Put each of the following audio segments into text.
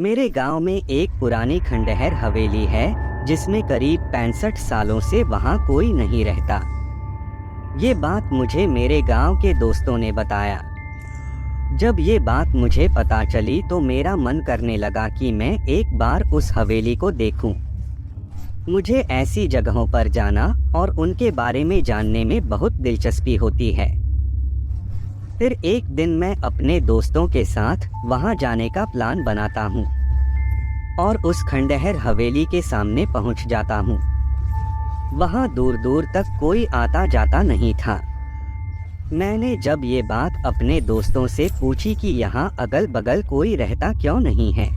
मेरे गांव में एक पुरानी खंडहर हवेली है जिसमें करीब 65 सालों से वहां कोई नहीं रहता। ये बात मुझे मेरे गांव के दोस्तों ने बताया। जब ये बात मुझे पता चली तो मेरा मन करने लगा कि मैं एक बार उस हवेली को देखूं। मुझे ऐसी जगहों पर जाना और उनके बारे में जानने में बहुत दिलचस्पी होती है। फिर एक दिन मैं अपने दोस्तों के साथ वहां जाने का प्लान बनाता हूं और उस खंडहर हवेली के सामने पहुंच जाता हूं। वहां दूर दूर तक कोई आता जाता नहीं था। मैंने जब ये बात अपने दोस्तों से पूछी कि यहाँ अगल बगल कोई रहता क्यों नहीं है,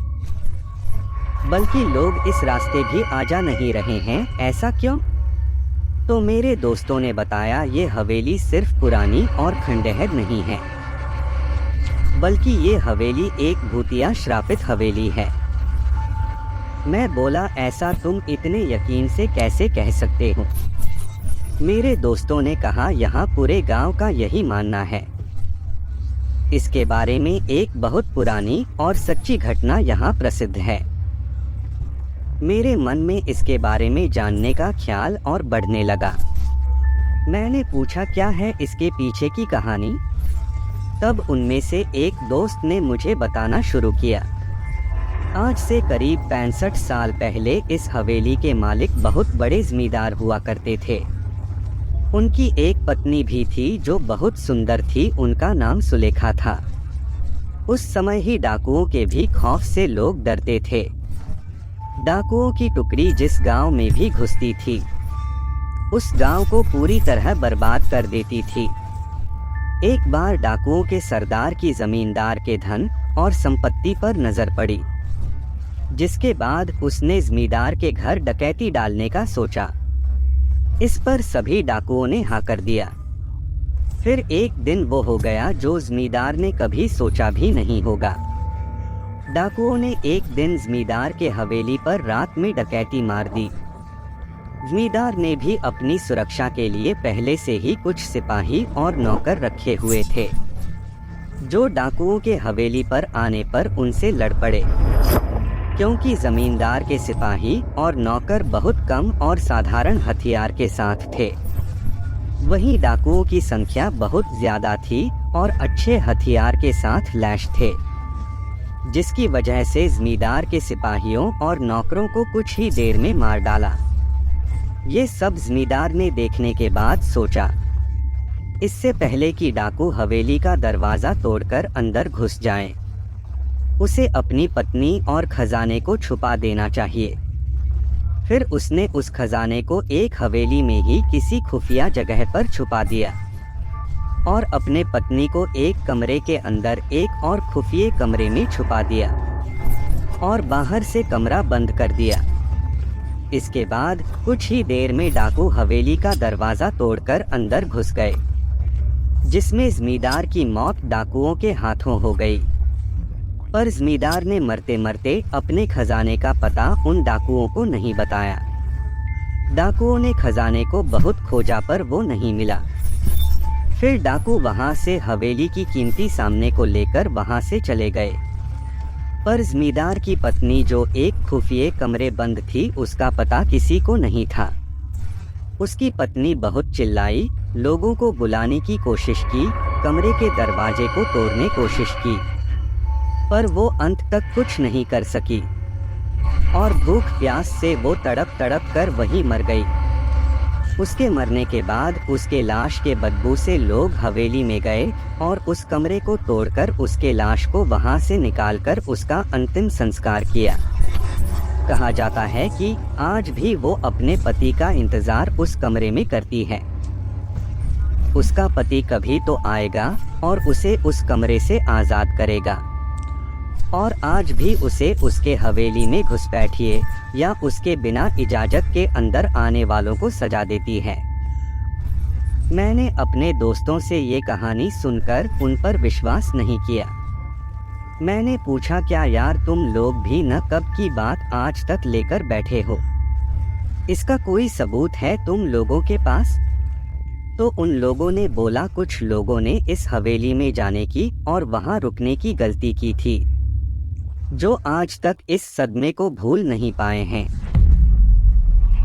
बल्कि लोग इस रास्ते भी आ जा नहीं रहे हैं, ऐसा क्यों? तो मेरे दोस्तों ने बताया ये हवेली सिर्फ पुरानी और खंडहर नहीं है, बल्कि ये हवेली एक भूतिया श्रापित हवेली है। मैं बोला, ऐसा तुम इतने यकीन से कैसे कह सकते हो? मेरे दोस्तों ने कहा, यहाँ पूरे गांव का यही मानना है। इसके बारे में एक बहुत पुरानी और सच्ची घटना यहाँ प्रसिद्ध है। मेरे मन में इसके बारे में जानने का ख्याल और बढ़ने लगा। मैंने पूछा, क्या है इसके पीछे की कहानी? तब उनमें से एक दोस्त ने मुझे बताना शुरू किया। आज से करीब 65 साल पहले इस हवेली के मालिक बहुत बड़े जमींदार हुआ करते थे। उनकी एक पत्नी भी थी जो बहुत सुंदर थी, उनका नाम सुलेखा था। उस समय ही डाकुओं के भी खौफ से लोग डरते थे। डाकुओं की टुकड़ी जिस गांव में भी घुसती थी, उस गांव को पूरी तरह बर्बाद कर देती थी। एक बार डाकुओं के सरदार की जमींदार के धन और संपत्ति पर नजर पड़ी, जिसके बाद उसने जमींदार के घर डकैती डालने का सोचा। इस पर सभी डाकुओं ने हाँ कर दिया। फिर एक दिन वो हो गया जो जमींदार ने कभी सोचा भी नहीं होगा। डाकुओं ने एक दिन जमींदार के हवेली पर रात में डकैती मार दी। जमींदार ने भी अपनी सुरक्षा के लिए पहले से ही कुछ सिपाही और नौकर रखे हुए थे, जो डाकुओं के हवेली पर आने पर उनसे लड़ पड़े। क्योंकि जमींदार के सिपाही और नौकर बहुत कम और साधारण हथियार के साथ थे, वहीं डाकुओं की संख्या बहुत ज्यादा थी और अच्छे हथियार के साथ लैश थे, जिसकी वजह से जमींदार के सिपाहियों और नौकरों को कुछ ही देर में मार डाला। ये सब जमींदार ने देखने के बाद सोचा, इससे पहले कि डाकू हवेली का दरवाजा तोड़कर अंदर घुस जाएं, उसे अपनी पत्नी और खजाने को छुपा देना चाहिए। फिर उसने उस खजाने को एक हवेली में ही किसी खुफिया जगह पर छुपा दिया और अपने पत्नी को एक कमरे के अंदर एक और खुफिये कमरे में छुपा दिया और बाहर से कमरा बंद कर दिया। इसके बाद कुछ ही देर में डाकू हवेली का दरवाजा तोड़कर अंदर घुस गए, जिसमें जमींदार की मौत डाकुओं के हाथों हो गई। पर जमींदार ने मरते मरते अपने खजाने का पता उन डाकुओं को नहीं बताया। डाकुओं ने खजाने को बहुत खोजा पर वो नहीं मिला। फिर डाकू वहां से हवेली की कीमती सामने को लेकर वहां से चले गए। पर जमींदार की पत्नी जो एक खुफिये कमरे बंद थी, उसका पता किसी को नहीं था। उसकी पत्नी बहुत चिल्लाई, लोगों को बुलाने की कोशिश की, कमरे के दरवाजे को तोड़ने कोशिश की, पर वो अंत तक कुछ नहीं कर सकी और भूख प्यास से वो तड़प तड़प कर वहीं मर गई। उसके मरने के बाद उसके लाश के बदबू से लोग हवेली में गए और उस कमरे को तोड़कर उसके लाश को वहां से निकालकर उसका अंतिम संस्कार किया। कहा जाता है कि आज भी वो अपने पति का इंतजार उस कमरे में करती है। उसका पति कभी तो आएगा और उसे उस कमरे से आज़ाद करेगा, और आज भी उसे उसके हवेली में घुसपैठिए या उसके बिना इजाज़त के अंदर आने वालों को सजा देती है। मैंने अपने दोस्तों से ये कहानी सुनकर उन पर विश्वास नहीं किया। मैंने पूछा, क्या यार तुम लोग भी न कब की बात आज तक लेकर बैठे हो? इसका कोई सबूत है तुम लोगों के पास? तो उन लोगों ने बोला, कुछ लोगों ने इस हवेली में जाने की और वहां रुकने की गलती की थी। जो आज तक इस सदमे को भूल नहीं पाए हैं।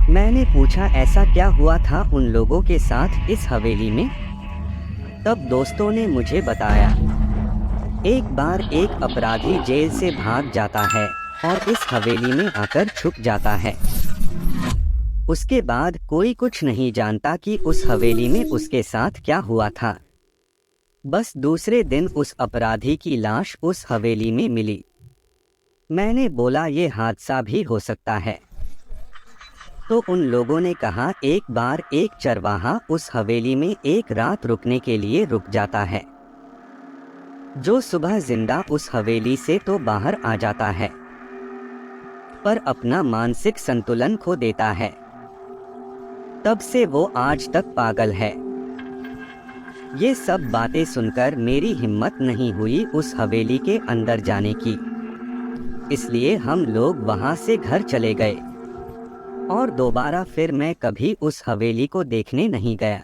मैंने पूछा, ऐसा क्या हुआ था उन लोगों के साथ इस हवेली में? तब दोस्तों ने मुझे बताया, एक बार एक अपराधी जेल से भाग जाता है और इस हवेली में आकर छुप जाता है। उसके बाद कोई कुछ नहीं जानता कि उस हवेली में उसके साथ क्या हुआ था। बस दूसरे दिन उस अपराधी की लाश उस हवेली में मिली। मैंने बोला, ये हादसा भी हो सकता है। तो उन लोगों ने कहा, एक बार एक चरवाहा उस हवेली में एक रात रुकने के लिए रुक जाता है, जो सुबह जिंदा उस हवेली से तो बाहर आ जाता है, पर अपना मानसिक संतुलन खो देता है। तब से वो आज तक पागल है। ये सब बातें सुनकर मेरी हिम्मत नहीं हुई उस हवेली के अंदर जाने की, इसलिए हम लोग वहां से घर चले गए और दोबारा फिर मैं कभी उस हवेली को देखने नहीं गया।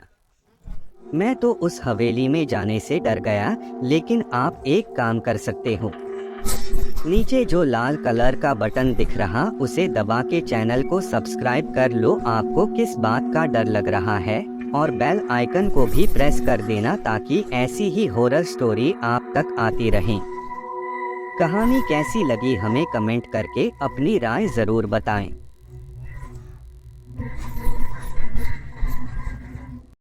मैं तो उस हवेली में जाने से डर गया, लेकिन आप एक काम कर सकते हो। नीचे जो लाल कलर का बटन दिख रहा उसे दबा के चैनल को सब्सक्राइब कर लो आपको किस बात का डर लग रहा है, और बेल आइकन को भी प्रेस कर देना ताकि ऐसी ही हॉरर स्टोरी आप तक आती रहें। कहानी कैसी लगी हमें कमेंट करके अपनी राय ज़रूर बताएं।